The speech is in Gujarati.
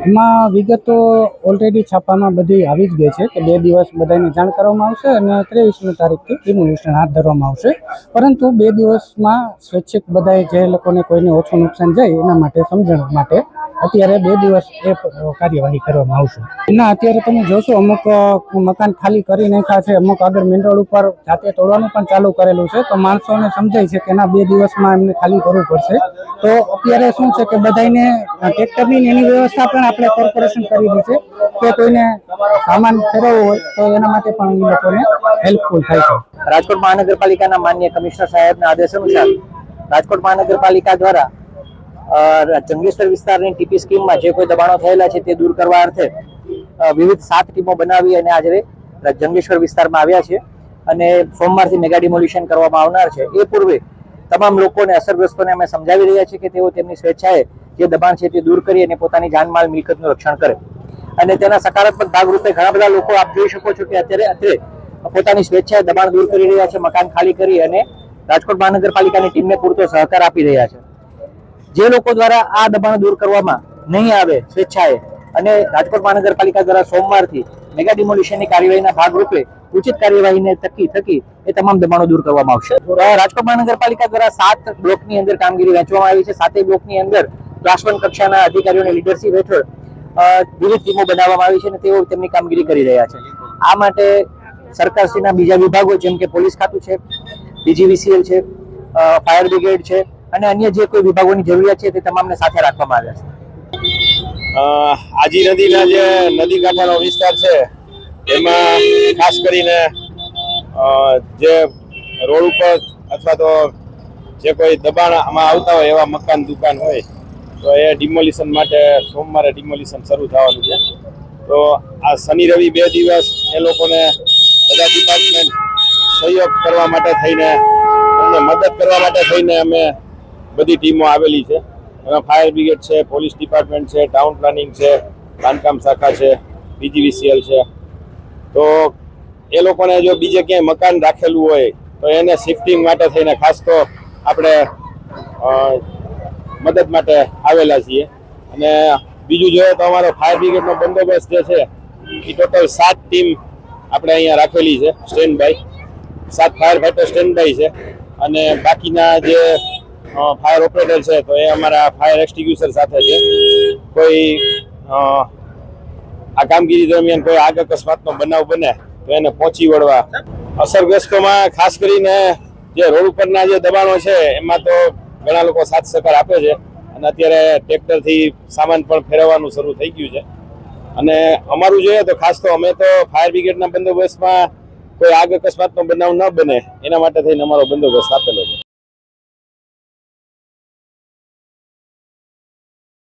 એમાં વિગતો ઓલરેડી છાપામાં બધી આવી જ ગઈ છે કે 2 દિવસ બધાને જાણ કરવામાં આવશે અને 23મી તારીખથી ડિમોલિશન હાથ ધરવામાં આવશે. પરંતુ 2 દિવસમાં સ્વૈચ્છિક બધાએ જે લોકોને કોઈને ઓછું નુકસાન જાય એના માટે સમજણ માટે અત્યારે 2 દિવસ એ કાર્યવાહી કરવામાં આવશે. ના, અત્યારે તમે જોશો અમુક મકાન ખાલી કરી નાખ્યા છે, અમુક આગળ મેઇન રોડ ઉપર જાતે તોડવાનું પણ ચાલુ કરેલું છે. તો માણસોને સમજાય છે કે એના 2 દિવસમાં એમને ખાલી કરવું પડશે. તો અત્યારે શું છે કે બધાને ટ્રેક્ટરની એની વ્યવસ્થા પણ આપણે કોર્પોરેશન કરી દી છે કે કોઈને સામાન ફેરવવો હોય તો એના માટે પણ એ લોકોને હેલ્પફુલ થાય છે. રાજકોટ મહાનગરપાલિકાના માનનીય કમિશનર સાહેબના આદેશ અનુસાર રાજકોટ મહાનગરપાલિકા દ્વારા જંગલેશ્વર વિસ્તારની ટીપી સ્કીમમાં જે કોઈ દબાણો થયેલા છે તે દૂર કરવા અર્થે વિવિધ 7 ટીમો બનાવી અને આજે જંગલેશ્વર વિસ્તારમાં આવ્યા છે અને સોમવારથી મેગા ડિમોલિશન કરવામાં આવનાર છે. એ પૂર્વે તમામ લોકોને અસરગ્રસ્તોને અમે સમજાવી રહ્યા છીએ કે તેઓ તેમની સ્વેચ્છાએ જે દબાણ છે તે દૂર કરી અને પોતાની જાનમાલ મિલકતનું રક્ષણ કરે. અને તેના સકારાત્મક ભાગરૂપે ઘણા બધા લોકો આપ જોઈ શકો છો કે અત્યારે પોતાની સ્વેચ્છાએ દબાણ દૂર કરી રહ્યા છે, મકાન ખાલી કરી અને રાજકોટ મહાનગરપાલિકાની ટીમને પૂરતો સહકાર આપી રહ્યા છે. જે લોકો દ્વારા આ દબાણ દૂર કરવામાં નહીં આવે સ્વેચ્છાએ અને રાજકોટ મહાનગરપાલિકા દ્વારા સોમવારથી મેગા ડિમોલિશનની કાર્યવાહીના ભાગરૂપે ઉચિત કાર્યવાહીને થકી એ તમામ દબાણો દૂર કરવામાં આવશે. રાજકોટ મહાનગરપાલિકા દ્વારા 7 બ્લોકની અંદર કામગીરી વહેંચવામાં આવી છે. 7 બ્લોકની અંદર ક્લાસ 1 કક્ષાના અધિકારીઓની લીડરશીપ હેઠળ વિવિધ ટીમો બનાવવામાં આવી છે અને તેઓ તેમની કામગીરી કરી રહ્યા છે. આ માટે સરકારશ્રીના બીજા વિભાગો જેમ કે પોલીસ ખાતું છે, બીજીવીસીએલ છે, ફાયર બ્રિગેડ છે અને અન્ય જે કોઈ વિભાગોની જરૂરિયાત છે તે તમામને સાથે રાખવામાં આવ્યા છે. આજી નદીના જે નદી કાંઠાનો વિસ્તાર છે એમાં ખાસ કરીને જે રોડ ઉપર અથવા તો જે કોઈ દબાણમાં આવતા હોય એવા મકાન દુકાન હોય તો એ ડિમોલિશન માટે સોમવારે ડિમોલિશન શરૂ થવાનું છે. તો આ શનિ રવિ 2 દિવસ એ લોકોને બધા ડિપાર્ટમેન્ટ સહયોગ કરવા માટે થઈને અમને મદદ કરવા માટે થઈને અમે બધી ટીમો આવેલી છે. એમાં ફાયર બ્રિગેડ છે, પોલીસ ડિપાર્ટમેન્ટ છે, ટાઉન પ્લાનિંગ છે, બાંધકામ શાખા છે, બીજીવીસીએલ છે. તો એ લોકોને જો બીજે ક્યાંય મકાન રાખેલું હોય તો એને શિફ્ટિંગ માટે થઈને ખાસ તો આપણે મદદ માટે આવેલા છીએ. અને બીજું જોઈએ તો અમારો ફાયર બ્રિગેડનો બંદોબસ્ત જે છે એ ટોટલ 7 ટીમ આપણે અહીંયા રાખેલી છે standby. 7 firefighter standby છે અને બાકીના જે ફાયર ઓપરેટર છે તો એ અમારા ફાયર એક્સટિંગ્યુશર સાથે છે. કોઈ આ કામગીરી દરમિયાન કોઈ આગ અકસ્માતનો બનાવ બને તો એને પહોંચી વળવા. અસરગ્રસ્તોમાં ખાસ કરીને જે રોડ ઉપરના જે દબાણો છે એમાં તો ઘણા લોકો સાથ સહકાર આપે છે અને અત્યારે ટ્રેક્ટરથી સામાન પણ ફેરવવાનું શરૂ થઈ ગયું છે. અને અમારું જોઈએ તો ખાસ તો અમે તો ફાયર બ્રિગેડના બંદોબસ્તમાં કોઈ આગ અકસ્માતનો બનાવ ન બને એના માટે થઈને અમારો બંદોબસ્ત આપેલો છે.